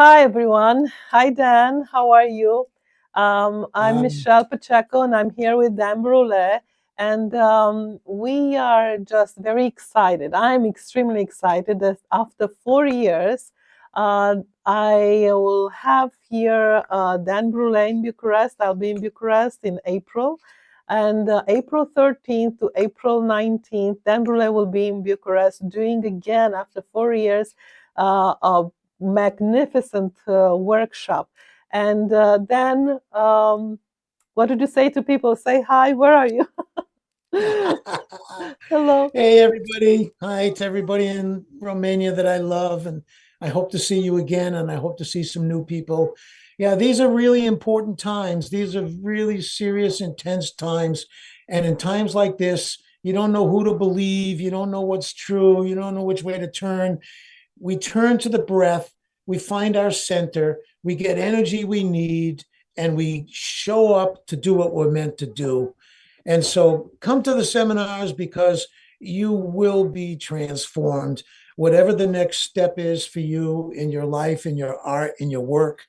Hi, everyone. Hi, Dan. How are you? I'm Um, Michelle Pacheco, and I'm here with Dan Brule. And we are just very excited. I'm extremely excited that after 4 years, I will have here Dan Brule in Bucharest. I'll be in Bucharest in April. And April 13th to April 19th, Dan Brule will be in Bucharest doing again after 4 years a magnificent workshop. And then, what did you say to people? Say hi, where are you? Hello. Hey, everybody. Hi to everybody in Romania that I love. And I hope to see you again. And I hope to see some new people. Yeah, these are really important times. These are really serious, intense times. And in times like this, you don't know who to believe. You don't know what's true. You don't know which way to turn. We turn to the breath. We find our center. We get energy we need. And we show up to do what we're meant to do. And so come to the seminars because you will be transformed. Whatever the next step is for you in your life, in your art, in your work,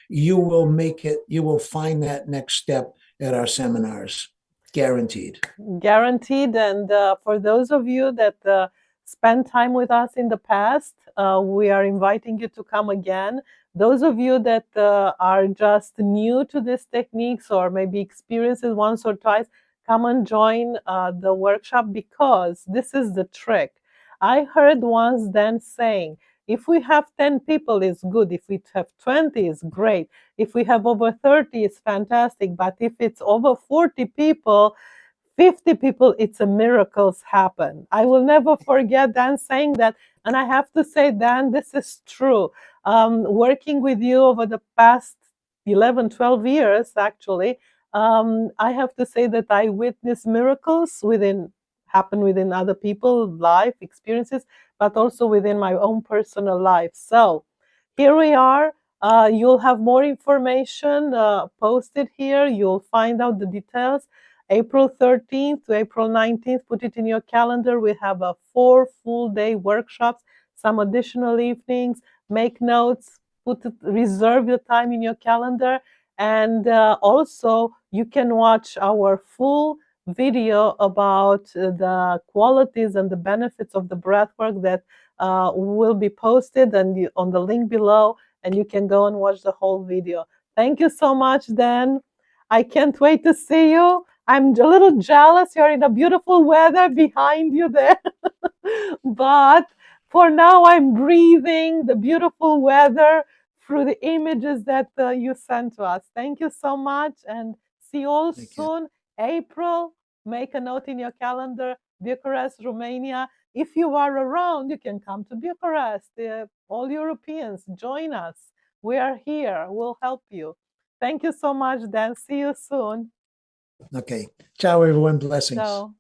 you will make it, you will find that next step at our seminars. Guaranteed. Guaranteed. And for those of you that spent time with us in the past, we are inviting you to come again. Those of you that are just new to these techniques or maybe experienced it once or twice, come and join the workshop because this is the trick. I heard once Dan saying, if we have 10 people, it's good. If we have 20, it's great. If we have over 30, it's fantastic. But if it's over 40 people, 50 people, it's a miracles happen. I will never forget Dan saying that. And I have to say, Dan, this is true. Working with you over the past 11, 12 years, actually, I have to say that I witnessed miracles happen within other people's life experiences, but also within my own personal life. So here we are. You'll have more information posted here. You'll find out the details. April 13th to April 19th, put it in your calendar. We have a 4 full day workshops, some additional evenings. Make notes, reserve your time in your calendar. And also, you can watch our full video about the qualities and the benefits of the breathwork that will be posted and on the link below, and you can go and watch the whole video. Thank you so much, Dan. I can't wait to see you. I'm a little jealous. You're in a beautiful weather behind you there. But for now, I'm breathing the beautiful weather through the images that you sent to us. Thank you so much, and see you all Thank you. soon. April, make a note in your calendar, Bucharest, Romania. If you are around, you can come to Bucharest. All Europeans, join us. We are here. We'll help you. Thank you so much, Dan. See you soon. Okay. Ciao, everyone. Blessings. Ciao.